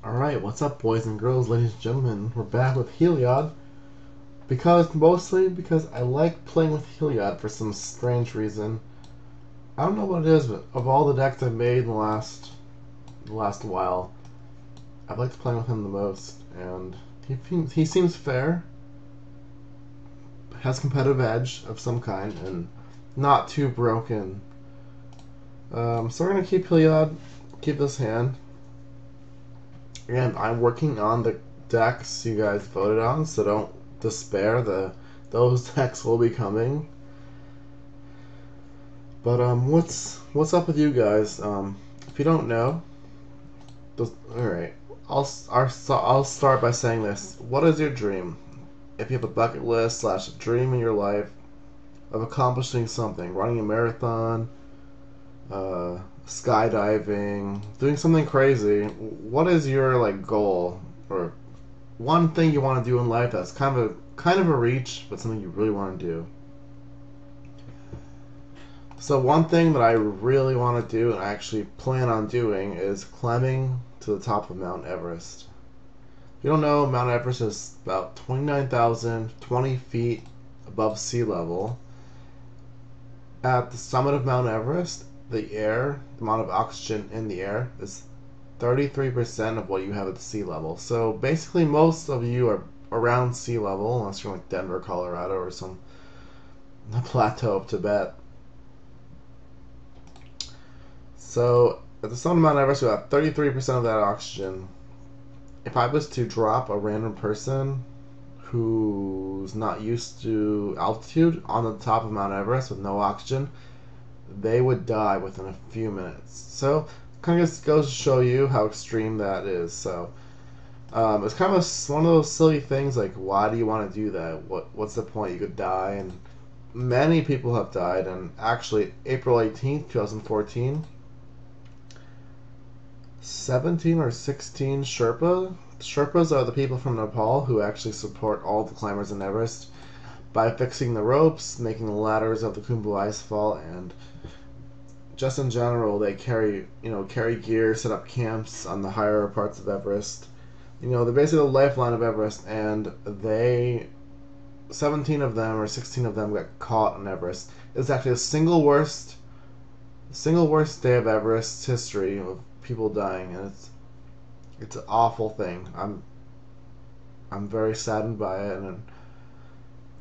Alright, what's up, boys and girls, ladies and gentlemen? We're back with Heliod. Mostly because I like playing with Heliod for some strange reason. I don't know what it is, but of all the decks I've made in the last while, I've liked playing with him the most. And he seems fair, has competitive edge of some kind, and not too broken. So we're gonna keep Heliod, keep this hand. And I'm working on the decks you guys voted on, so don't despair. Those decks will be coming. But what's up with you guys? If you don't know, all right. I'll start by saying this. What is your dream? If you have a bucket list / a dream in your life of accomplishing something, running a marathon, skydiving, doing something crazy, what is your goal or one thing you want to do in life that's kind of a reach, but something you really want to do? So one thing that I really want to do and I actually plan on doing is climbing to the top of Mount Everest. If you don't know, Mount Everest is about 29,020 feet above sea level. At the summit of Mount Everest, the amount of oxygen in the air is 33% of what you have at the sea level. So basically most of you are around sea level, unless you're like Denver, Colorado, or some plateau of Tibet. So at the summit of Mount Everest, we have 33% of that oxygen. If I was to drop a random person who's not used to altitude on the top of Mount Everest with no oxygen, they would die within a few minutes. So kind of just goes to show you how extreme that is. So it's kind of one of those silly things like, why do you want to do that? What's the point? You could die, and many people have died. And actually, April 18th, 2014, 17 or 16 Sherpas are the people from Nepal who actually support all the climbers in Everest by fixing the ropes, making the ladders of the Khumbu Icefall, and just in general, they carry gear, set up camps on the higher parts of Everest. They're basically the lifeline of Everest, and 17 of them or 16 of them got caught on Everest. It's actually the single worst day of Everest's history of people dying, and it's an awful thing. I'm very saddened by it, and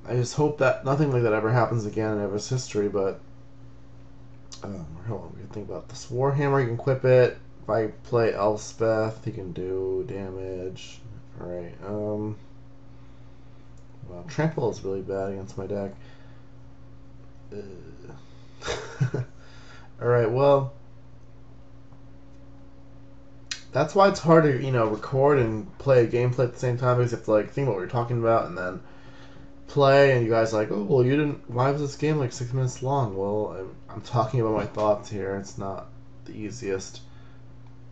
I just hope that nothing like that ever happens again in Everest history. But hold on, we can think about this. Warhammer, you can equip it. If I play Elspeth, he can do damage. Alright, well, Trample is really bad against my deck. Alright, well, that's why it's hard to, record and play a gameplay at the same time, because you have to, think what we're talking about and then play, and you guys are like, oh, well, why was this game 6 minutes long? Well, I'm talking about my thoughts here. It's not the easiest.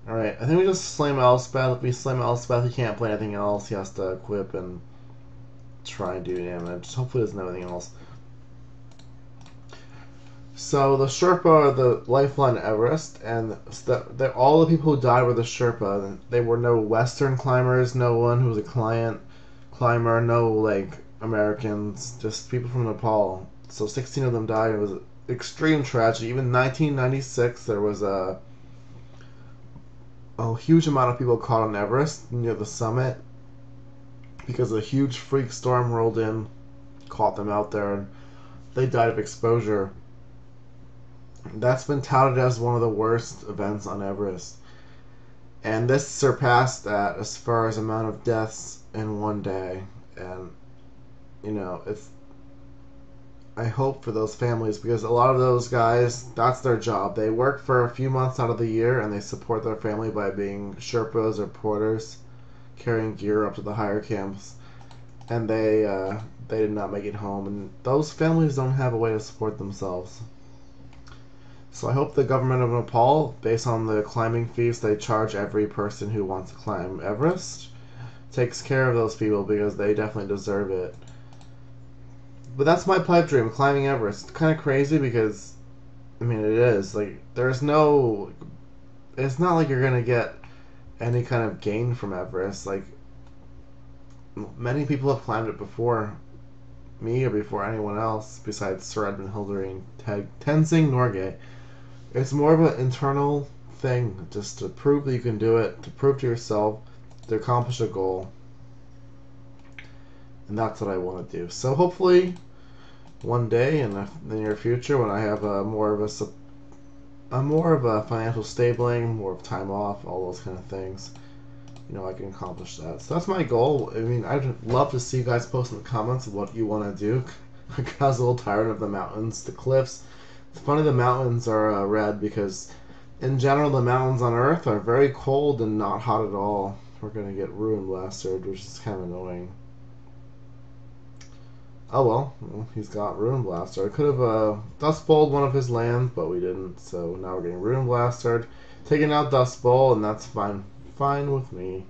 Alright, I think we just slam Elspeth. If we slam Elspeth, he can't play anything else. He has to equip and try and do damage. Hopefully he doesn't have anything else. So the Sherpa are the lifeline Everest, and all the people who died were the Sherpa. They were no Western climbers, no one who was a climber, no Americans, just people from Nepal. So 16 of them died. It was extreme tragedy. Even 1996, there was a huge amount of people caught on Everest near the summit because a huge freak storm rolled in, caught them out there, and they died of exposure. That's been touted as one of the worst events on Everest. And this surpassed that as far as amount of deaths in one day. And, I hope for those families, because a lot of those guys, that's their job. They work for a few months out of the year, and they support their family by being Sherpas or porters, carrying gear up to the higher camps. And they did not make it home. And those families don't have a way to support themselves. So I hope the government of Nepal, based on the climbing fees they charge every person who wants to climb Everest, takes care of those people, because they definitely deserve it. But that's my pipe dream, climbing Everest. It's kind of crazy because, it is. It's not like you're going to get any kind of gain from Everest. Like, many people have climbed it before me or before anyone else besides Sir Edmund Hildering, Tenzing Norgay. It's more of an internal thing, just to prove that you can do it, to prove to yourself, to accomplish a goal. And that's what I want to do. So hopefully, one day in the near future, when I have more of a financial stabling, more of time off, all those kind of things, I can accomplish that. So that's my goal. I mean, I'd love to see you guys post in the comments what you want to do. Kazul, Tyrant of the Mountains, the Cliffs. It's funny the mountains are red because, in general, the mountains on Earth are very cold and not hot at all. We're going to get Ruin Blasted, which is kind of annoying. Oh well, he's got Ruin Blaster. I could have Dust Bowled one of his lands, but we didn't, so now we're getting Ruin Blastered. Taking out Dust Bowl, and that's fine. Fine with me.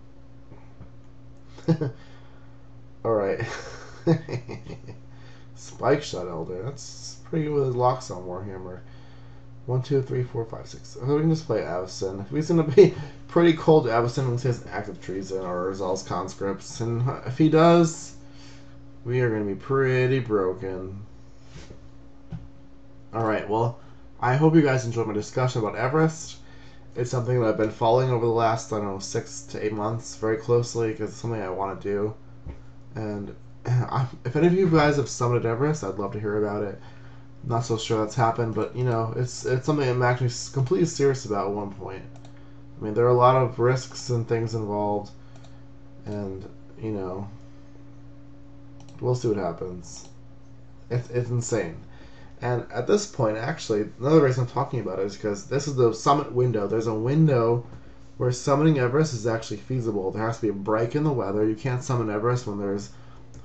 Alright. Spike Shot Elder. That's pretty good with his Locks on Warhammer. 1, 2, 3, 4, 5, 6. So we can just play Avacyn. If he's going to be pretty cold to Avacyn, unless he has Active Treason or Zal's Conscripts. And if he does, we are going to be pretty broken. Alright, well, I hope you guys enjoyed my discussion about Everest. It's something that I've been following over the last, 6 to 8 months very closely because it's something I want to do. And if any of you guys have summited Everest, I'd love to hear about it. I'm not so sure that's happened, but, it's something I'm actually completely serious about at one point. I mean, there are a lot of risks and things involved, and, we'll see what happens. It's insane. And at this point, actually, another reason I'm talking about it is because this is the summit window. There's a window where summoning Everest is actually feasible. There has to be a break in the weather. You can't summon Everest when there's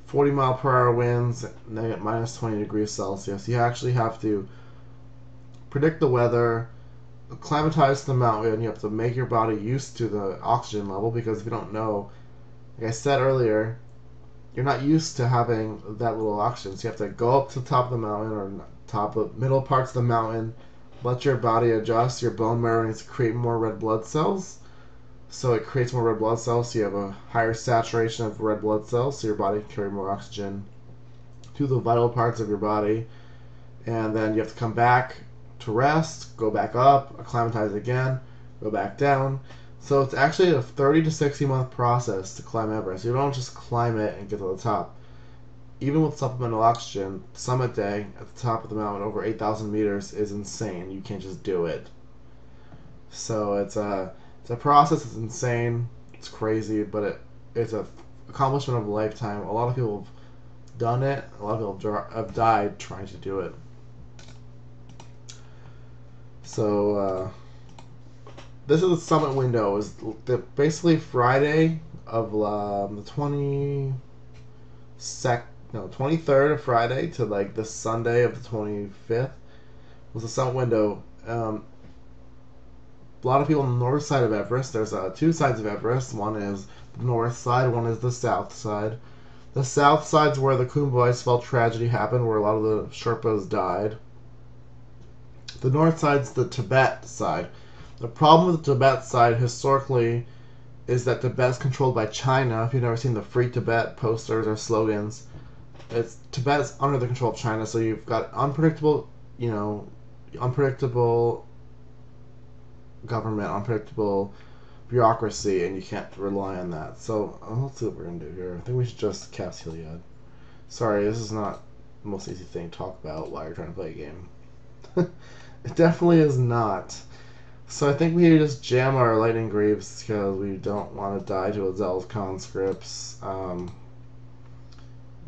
40-mile-per-hour winds and then at minus 20 degrees Celsius. You actually have to predict the weather, acclimatize to the mountain. You have to make your body used to the oxygen level because if you don't know, like I said earlier, you're not used to having that little oxygen. So you have to go up to the top of the mountain or middle parts of the mountain, let your body adjust. Your bone marrow needs to create more red blood cells. So it creates more red blood cells, so you have a higher saturation of red blood cells, so your body can carry more oxygen to the vital parts of your body. And then you have to come back to rest, go back up, acclimatize again, go back down. So it's actually a 30 to 60 month process to climb Everest. You don't just climb it and get to the top. Even with supplemental oxygen, summit day at the top of the mountain over 8,000 meters is insane. You can't just do it. So it's a process. It's insane. It's crazy, but it's an accomplishment of a lifetime. A lot of people have done it. A lot of people have died trying to do it. So this is the summit window. Is basically Friday of the 23rd of Friday to like the Sunday of the 25th was the summit window. A lot of people on the north side of Everest. There's two sides of Everest. One is the north side, one is the south side. The south side's where the Khumbu Icefall tragedy happened, where a lot of the Sherpas died. The north side's the Tibet side. The problem with the Tibet side historically is that Tibet's controlled by China. If you've never seen the Free Tibet posters or slogans, Tibet's under the control of China, so you've got unpredictable government, unpredictable bureaucracy, and you can't rely on that. So let's see what we're going to do here. I think we should just cast Heliod. Sorry, this is not the most easy thing to talk about while you're trying to play a game. It definitely is not. So I think we need to just jam our Lightning Greaves because we don't want to die to Zal's Conscripts.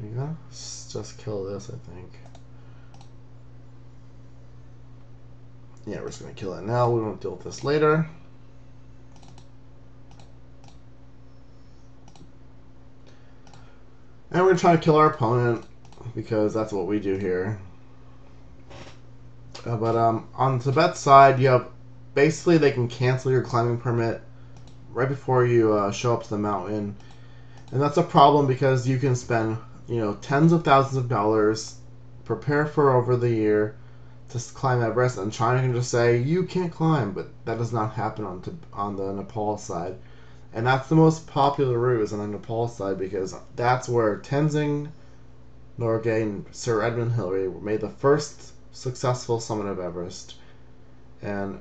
We gotta just kill this, I think. Yeah, we're just going to kill it now. We won't deal with this later. And we're going to try to kill our opponent because that's what we do here. But on the Tibet side, you have basically they can cancel your climbing permit right before you show up to the mountain. And that's a problem because you can spend tens of thousands of dollars, prepare for over the year to climb Everest, and China can just say you can't climb. But that does not happen on the Nepal side. And that's the most popular route is on the Nepal side because that's where Tenzing Norgay and Sir Edmund Hillary made the first successful summit of Everest. And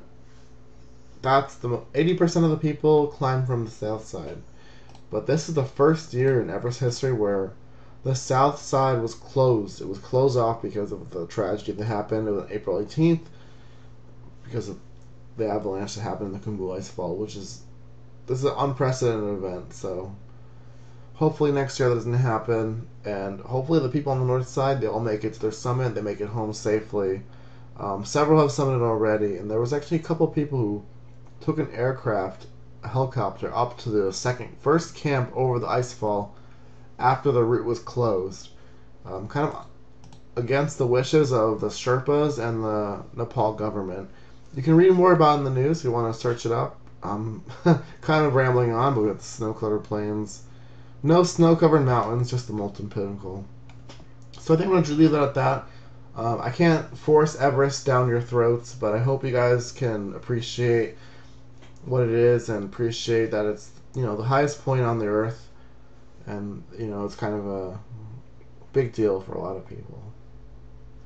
that's the 80% of the people climb from the south side. But this is the first year in Everest history where the south side was closed. It was closed off because of the tragedy that happened on April 18th, because of the avalanche that happened in the Khumbu Icefall, this is an unprecedented event. So hopefully next year that doesn't happen, and hopefully the people on the north side, they all make it to their summit, they make it home safely. Several have summited already, and there was actually a couple of people who took an aircraft, a helicopter, up to the first camp over the icefall after the route was closed. Kind of against the wishes of the Sherpas and the Nepal government. You can read more about it in the news if you want to search it up. I'm kind of rambling on, but we have the snow-covered plains. No snow-covered mountains, just the molten pinnacle. So I think I'm going to leave it at that. I can't force Everest down your throats, but I hope you guys can appreciate what it is and appreciate that it's, the highest point on the earth, and it's kind of a big deal for a lot of people.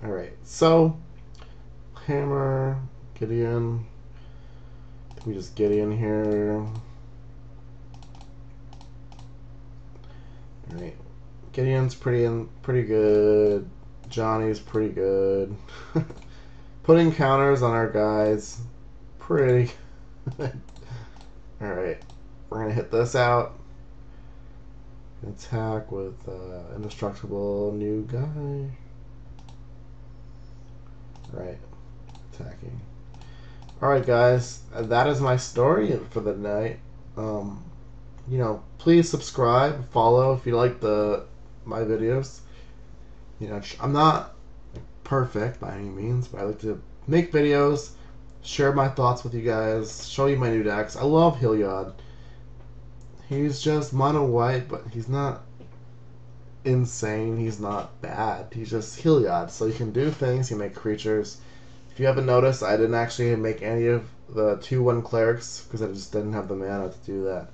All right, so Hammer, Gideon. We just Gideon here. All right, Gideon's pretty good. Johnny's pretty good. Putting counters on our guys, pretty good. Alright, we're going to hit this out. Attack with indestructible new guy. Alright, attacking. Alright guys, that is my story for the night. Please subscribe, follow if you like my videos. I'm not perfect by any means, but I like to make videos, share my thoughts with you guys, show you my new decks. I love Heliod. He's just mono white, but he's not insane. He's not bad. He's just Heliod. So you can do things, you make creatures. If you haven't noticed, I didn't actually make any of the 2/1 clerics because I just didn't have the mana to do that.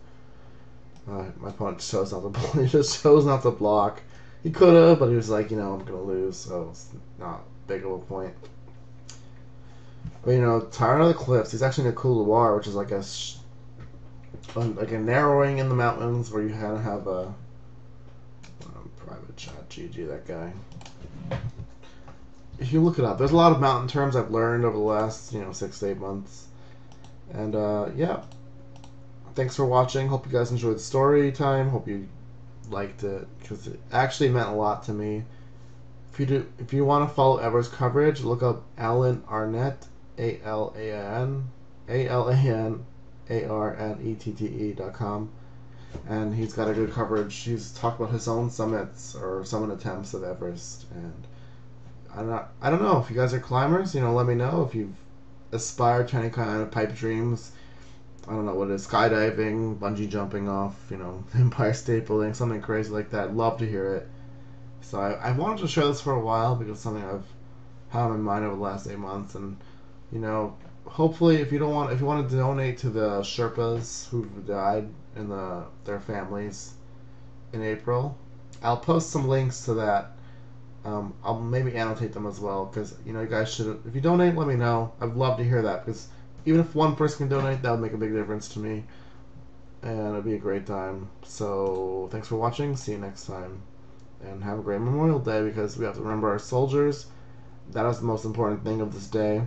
My opponent chose not to he just chose not to block. He could have, but he was like, I'm going to lose, so it's not big of a point. But, Tyrant of the Cliffs, he's actually in a couloir, which is like a narrowing in the mountains where you kind of have a private chat. GG, that guy. If you look it up, there's a lot of mountain terms I've learned over the last, 6 to 8 months. And, yeah. Thanks for watching. Hope you guys enjoyed the story time. Hope you liked it because it actually meant a lot to me. If you want to follow Everest coverage, look up Alan Arnett, AlanArnette.com, and he's got a good coverage. He's talked about his own summits or summit attempts of Everest, and I don't know if you guys are climbers. Let me know if you've aspired to any kind of pipe dreams. I don't know what it is, skydiving, bungee jumping off, Empire State Building, something crazy like that. I'd love to hear it. So I wanted to share this for a while because it's something I've had in mind over the last 8 months, and hopefully if you want to donate to the Sherpas who've died and their families in April, I'll post some links to that. I'll maybe annotate them as well because you guys should. If you donate, let me know. I'd love to hear that because even if one person can donate, that would make a big difference to me. And it'd be a great time. So, thanks for watching. See you next time. And have a great Memorial Day because we have to remember our soldiers. That is the most important thing of this day.